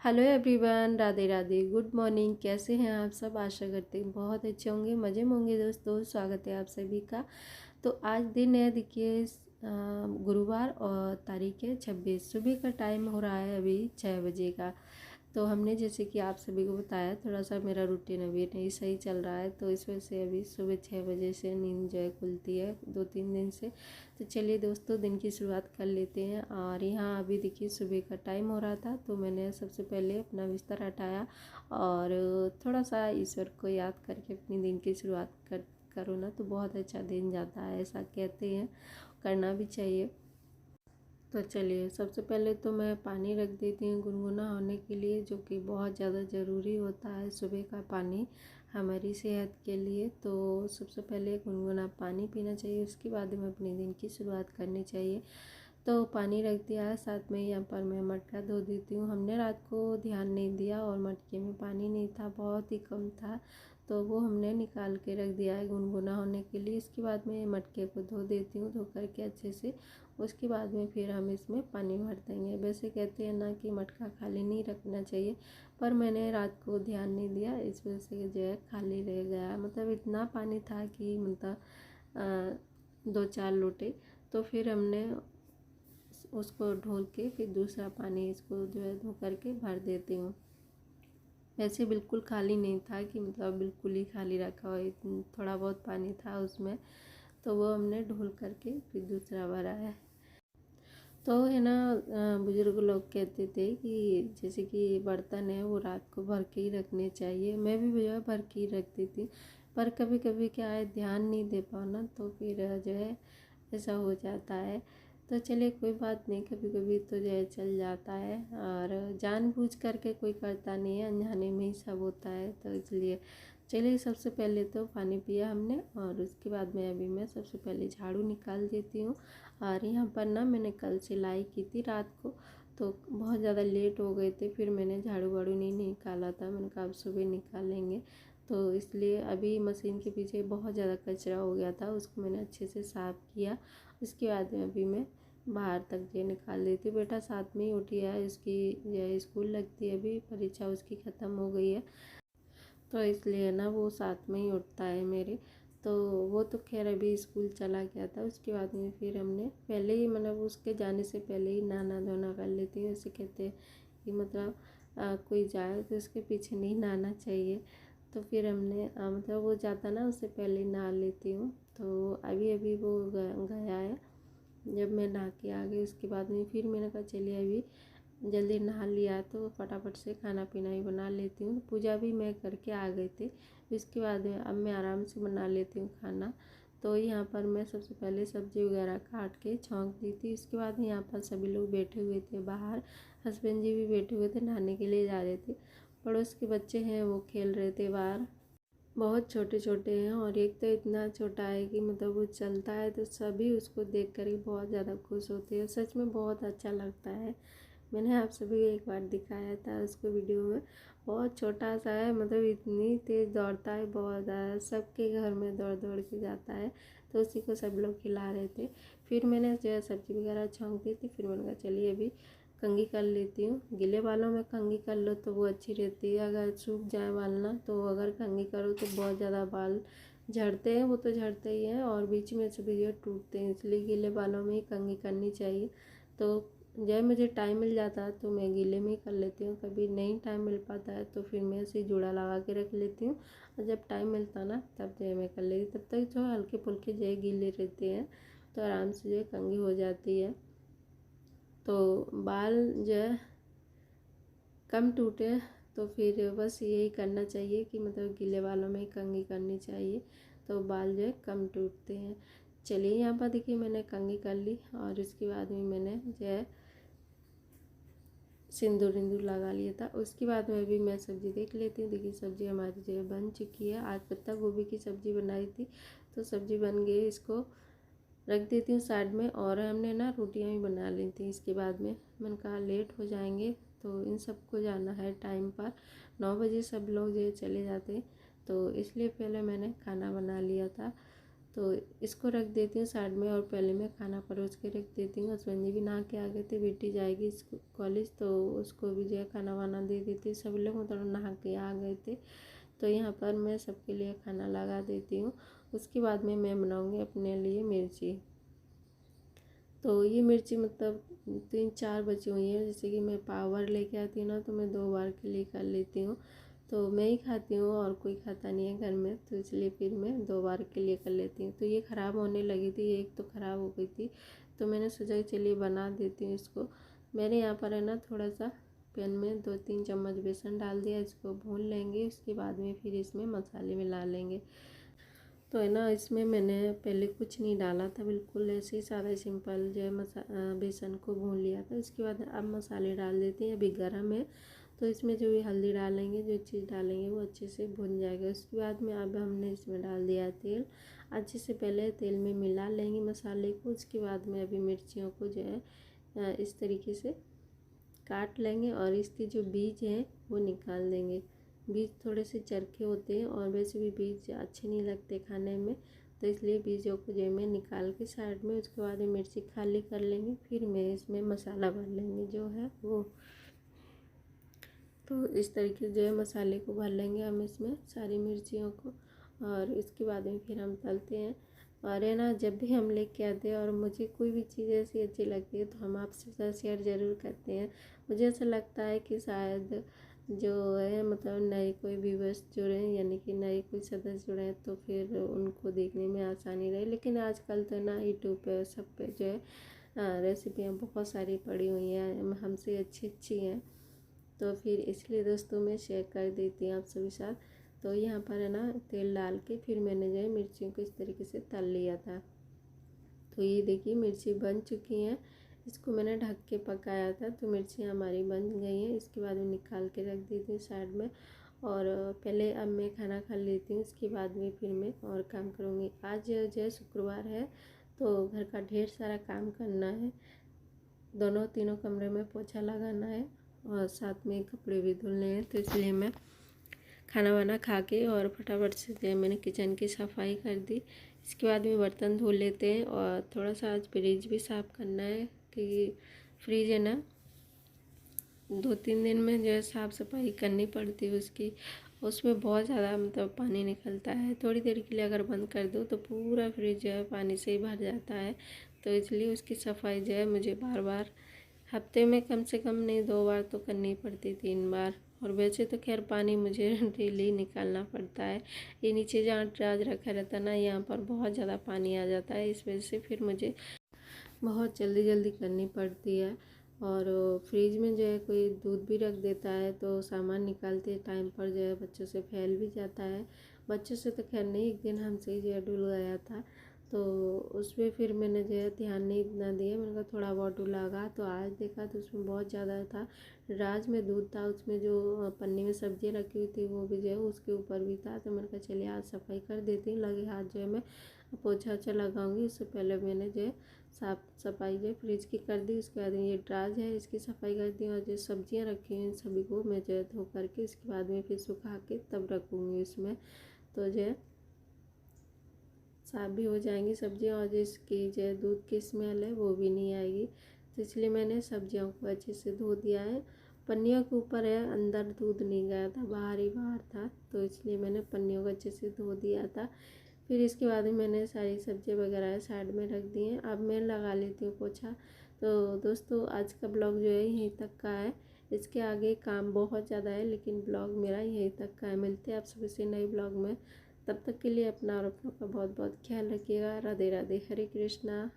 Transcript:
Hello everyone, Radhe Radhe, good morning. कैसे हैं आप सब? आशा करते हैं बहुत अच्छे होंगे, मज़े में होंगे। दोस्तों, स्वागत है आप सभी का। तो आज दिन है, देखिए, गुरुवार और तारीख है 26। सुबह का टाइम हो रहा है अभी 6 बजे का। तो हमने जैसे कि आप सभी को बताया, थोड़ा सा मेरा रूटीन अभी नहीं सही चल रहा है, तो इस वजह से अभी सुबह 6 बजे से नींद जो है खुलती है 2-3 दिन से। तो चलिए दोस्तों, दिन की शुरुआत कर लेते हैं। और यहाँ अभी देखिए सुबह का टाइम हो रहा था, तो मैंने सबसे पहले अपना बिस्तर हटाया और थोड़ा सा ईश्वर को याद करके अपनी दिन की शुरुआत करो ना, तो बहुत अच्छा दिन जाता है, ऐसा कहते हैं, करना भी चाहिए। तो चलिए, सबसे पहले तो मैं पानी रख देती हूँ गुनगुना होने के लिए, जो कि बहुत ज़्यादा ज़रूरी होता है सुबह का पानी हमारी सेहत के लिए। तो सबसे पहले गुनगुना पानी पीना चाहिए, उसके बाद में अपने दिन की शुरुआत करनी चाहिए। तो पानी रख दिया है, साथ में यहाँ पर मैं मटका धो देती हूँ। हमने रात को ध्यान नहीं दिया और मटके में पानी नहीं था, बहुत ही कम था, तो वो हमने निकाल के रख दिया है गुनगुना होने के लिए। इसके बाद में मटके को धो देती हूँ, धो करके अच्छे से। उसके बाद में फिर हम इसमें पानी भर देंगे। वैसे कहते हैं ना कि मटका खाली नहीं रखना चाहिए, पर मैंने रात को ध्यान नहीं दिया, इस वजह से जो है खाली रह गया। मतलब इतना पानी था कि मतलब 2-4 लोटे। तो फिर हमने उसको ढोल के फिर दूसरा पानी इसको जो है धो करके भर देती हूँ। वैसे बिल्कुल खाली नहीं था कि मतलब बिल्कुल ही खाली रखा हो, थोड़ा बहुत पानी था उसमें, तो वो हमने ढोल करके फिर दूसरा भरा है। तो है ना, बुजुर्ग लोग कहते थे कि जैसे कि बर्तन है वो रात को भर के ही रखने चाहिए। मैं भी जो है भर के ही रखती थी, पर कभी कभी क्या है, ध्यान नहीं दे पाना, तो फिर जो है ऐसा हो जाता है। तो चलिए, कोई बात नहीं, कभी कभी तो जो है चल जाता है, और जानबूझ करके कोई करता नहीं है, अनजाने में ही सब होता है। तो इसलिए चलिए, सबसे पहले तो पानी पिया हमने, और उसके बाद में अभी मैं सबसे पहले झाड़ू निकाल देती हूँ। और यहाँ पर ना मैंने कल सिलाई की थी रात को, तो बहुत ज़्यादा लेट हो गए थे, फिर मैंने झाड़ू वाड़ू नहीं निकाला था। मैंने कहा अब सुबह निकालेंगे, तो इसलिए अभी मशीन के पीछे बहुत ज़्यादा कचरा हो गया था, उसको मैंने अच्छे से साफ़ किया। उसके बाद में अभी मैं बाहर तक ये निकाल देती हूँ। बेटा साथ में ही उठी है, इसकी जो स्कूल लगती है, अभी परीक्षा उसकी ख़त्म हो गई है, तो इसलिए ना वो साथ में ही उठता है मेरे। तो वो तो खैर अभी स्कूल चला गया था। उसके बाद में फिर हमने पहले ही, मतलब उसके जाने से पहले ही नहाना धोना कर लेती हूँ। ऐसे कहते हैं कि मतलब कोई जाए तो उसके पीछे नहीं नहाना चाहिए। तो फिर हमने मतलब वो जाता ना, उससे पहले ही नहा लेती हूँ। तो अभी अभी वो गया है, जब मैं नहा के आ गई उसके बाद में फिर मैंने कहा चलिए अभी जल्दी नहा लिया तो फटाफट से खाना पीना ही बना लेती हूँ। पूजा भी मैं करके आ गई थी, इसके बाद में अब मैं आराम से बना लेती हूँ खाना। तो यहाँ पर मैं सबसे पहले सब्ज़ी वगैरह काट के छौंक दी थी। इसके बाद यहाँ पर सभी लोग बैठे हुए थे बाहर, हस्बैंड जी भी बैठे हुए थे, नहाने के लिए जा रहे थे। पड़ोस के बच्चे हैं वो खेल रहे थे बाहर, बहुत छोटे छोटे हैं, और एक तो इतना छोटा है कि मतलब वो चलता है तो सभी उसको देख कर ही बहुत ज़्यादा खुश होते हैं। सच में बहुत अच्छा लगता है। मैंने आप सभी को एक बार दिखाया था उसको वीडियो में, बहुत छोटा सा है, मतलब इतनी तेज़ दौड़ता है, बहुत ज़्यादा, सबके घर में दौड़ दौड़ के जाता है। तो उसी को सब लोग खिला रहे थे। फिर मैंने जो है सब्ज़ी वगैरह छौंक दी थी, फिर मैंने कहा चलिए अभी कंघी कर लेती हूँ। गीले बालों में कंघी कर लो तो वो अच्छी रहती है, अगर सूख जाए बाल ना, तो अगर कंघी करो तो बहुत ज़्यादा बाल झड़ते हैं, वो तो झड़ते ही हैं, और बीच में से भी जो टूटते हैं, इसलिए गीले बालों में ही कंघी करनी चाहिए। तो जब मुझे टाइम मिल जाता है तो मैं गीले में ही कर लेती हूँ, कभी नहीं टाइम मिल पाता है तो फिर मैं ऐसे जूड़ा लगा के रख लेती हूँ, और जब टाइम मिलता ना तब जो है मैं कर लेती। तब तक जो हल्के फुल्के जो है गीले रहते हैं, तो आराम से जो है कंघी हो जाती है। तो बाल जो है कम टूटे, तो फिर बस यही करना चाहिए कि मतलब गीले बालों में ही कंघी करनी चाहिए, तो बाल जो है कम टूटते हैं। चलिए, यहाँ पर देखिए मैंने कंघी कर ली, और इसके बाद में मैंने जो है सिंदूर विंदूर लगा लिया था। उसके बाद में अभी मैं सब्ज़ी देख लेती हूँ। देखिए सब्ज़ी हमारी जो है बन चुकी है। आज पत्ता गोभी की सब्ज़ी बनाई थी, तो सब्ज़ी बन गई, इसको रख देती हूँ साइड में। और हमने ना रोटियाँ भी बना ली थी। इसके बाद में मैंने कहा लेट हो जाएंगे, तो इन सबको जाना है टाइम पर, 9 बजे सब लोग जो चले जाते, तो इसलिए पहले मैंने खाना बना लिया था। तो इसको रख देती हूँ साइड में और पहले मैं खाना परोस के रख देती हूँ। हस्बैंड जी भी नहा के आ गए थे, बेटी जाएगी कॉलेज तो उसको भी जो है खाना वाना दे देती। सभी लोग मतलब नहा के आ गए थे, तो यहाँ पर मैं सबके लिए खाना लगा देती हूँ। उसके बाद में मैं बनाऊँगी अपने लिए मिर्ची। तो ये मिर्ची मतलब 3-4 बची हुई है। जैसे कि मैं पावर लेके आती हूँ ना, तो मैं 2 बार के लिए कर लेती हूँ। तो मैं ही खाती हूँ और कोई खाता नहीं है घर में, तो इसलिए फिर मैं 2 बार के लिए कर लेती हूँ। तो ये ख़राब होने लगी थी, एक तो ख़राब हो गई थी, तो मैंने सोचा कि चलिए बना देती हूँ इसको। मैंने यहाँ पर है ना थोड़ा सा पैन में 2-3 चम्मच बेसन डाल दिया। इसको भून लेंगे, उसके बाद में फिर इसमें मसाले मिला लेंगे। तो है ना, इसमें मैंने पहले कुछ नहीं डाला था, बिल्कुल ऐसे ही सादा सिंपल जो है बेसन को भून लिया था। इसके बाद अब मसाले डाल देते हैं। अभी गरम है तो इसमें जो भी हल्दी डालेंगे, जो चीज़ डालेंगे वो अच्छे से भुन जाएगा। उसके बाद में अब हमने इसमें डाल दिया तेल। अच्छे से पहले तेल में मिला लेंगे मसाले को। उसके बाद में अभी मिर्चियों को जो है इस तरीके से काट लेंगे और इसके जो बीज हैं वो निकाल देंगे। बीज थोड़े से चरखे होते हैं और वैसे भी बीज अच्छे नहीं लगते खाने में, तो इसलिए बीजों को जो मैं निकाल के साइड में, उसके बाद मिर्ची खाली कर लेंगे। फिर मैं इसमें मसाला भर लेंगे जो है वो। तो इस तरीके से जो है मसाले को भर लेंगे हम इसमें सारी मिर्चियों को, और इसके बाद में फिर हम तलते हैं। और है ना, जब भी हम लेके आते हैं और मुझे कोई भी चीज़ ऐसी अच्छी लगती है तो हम आपसे साथ शेयर ज़रूर करते हैं। मुझे ऐसा लगता है कि शायद जो है मतलब नए कोई व्यूअर्स जुड़े हैं, यानी कि नए कोई सदस्य जुड़े हैं, तो फिर उनको देखने में आसानी रहे। लेकिन आजकल तो ना यूट्यूब पे सब पे जो है रेसिपियाँ बहुत सारी पड़ी हुई हैं, हमसे अच्छी अच्छी हैं, तो फिर इसलिए दोस्तों मैं शेयर कर देती हूँ आप सभी साथ। तो यहाँ पर है ना तेल डाल के फिर मैंने जो है मिर्चियों को इस तरीके से तल लिया था। तो ये देखिए मिर्ची बन चुकी हैं। इसको मैंने ढक के पकाया था, तो मिर्चियाँ हमारी बन गई हैं। इसके बाद में निकाल के रख देती हूँ साइड में, और पहले अब मैं खाना खा लेती हूँ, उसके बाद में फिर मैं और काम करूँगी। आज जो है शुक्रवार है, तो घर का ढेर सारा काम करना है। दोनों तीनों कमरे में पोछा लगाना है और साथ में कपड़े भी धुलने हैं, तो इसलिए मैं खाना वाना खा के और फटाफट से जो मैंने किचन की सफाई कर दी। इसके बाद में बर्तन धो लेते हैं और थोड़ा सा आज फ्रिज भी साफ़ करना है, क्योंकि फ्रिज है ना 2-3 दिन में जो है साफ़ सफाई करनी पड़ती है उसकी। उसमें बहुत ज़्यादा मतलब पानी निकलता है, थोड़ी देर के लिए अगर बंद कर दो तो पूरा फ्रिज जो है पानी से ही भर जाता है। तो इसलिए उसकी सफाई जो है मुझे बार बार हफ्ते में कम से कम नहीं 2 बार तो करनी पड़ती, 3 बार। और वैसे तो खैर पानी मुझे डेली निकालना पड़ता है। ये नीचे जहाँ ड्राज रखा रहता है ना, यहाँ पर बहुत ज़्यादा पानी आ जाता है, इस वजह से फिर मुझे बहुत जल्दी जल्दी करनी पड़ती है। और फ्रिज में जो है कोई दूध भी रख देता है, तो सामान निकालते टाइम पर जो है बच्चों से फैल भी जाता है। बच्चों से तो खैर नहीं, एक दिन हमसे ही जो है डुल गया था, तो उसमें फिर मैंने जो है ध्यान नहीं इतना दिया। मैंने कहा थोड़ा बहुत डुलागा, तो आज देखा तो उसमें बहुत ज़्यादा था। राज में दूध था, उसमें जो पन्नी में सब्जी रखी हुई थी वो भी जो है उसके ऊपर भी था। तो मैंने कहा चलिए आज सफाई कर देती हूँ, लगे हाथ जो है मैं पोछा ओछा लगाऊंगी। इससे पहले मैंने जो है साफ सफाई जो फ्रिज की कर दी। उसके बाद ये ड्राज है इसकी सफाई कर दी, और जो सब्जियां रखी हुई हैं सभी को मैं जो है धो करके इसके बाद में फिर सुखा के तब रखूँगी इसमें, तो जो है साफ भी हो जाएंगी सब्जियां, और जिसकी जो है दूध की स्मेल है वो भी नहीं आएगी। तो इसलिए मैंने सब्जियों को अच्छे से धो दिया है। पन्नियों के ऊपर है, अंदर दूध नहीं गया था, बाहर ही बाहर था, तो इसलिए मैंने पन्नियों को अच्छे से धो दिया था। फिर इसके बाद में मैंने सारी सब्जी वगैरह साइड में रख दी हैं। अब मैं लगा लेती हूँ पोछा। तो दोस्तों आज का ब्लॉग जो है यहीं तक का है, इसके आगे काम बहुत ज़्यादा है, लेकिन ब्लॉग मेरा यहीं तक का है। मिलते हैं आप सभी से नए ब्लॉग में, तब तक के लिए अपना और अपनों का बहुत बहुत ख्याल रखिएगा। राधे राधे, हरे कृष्णा।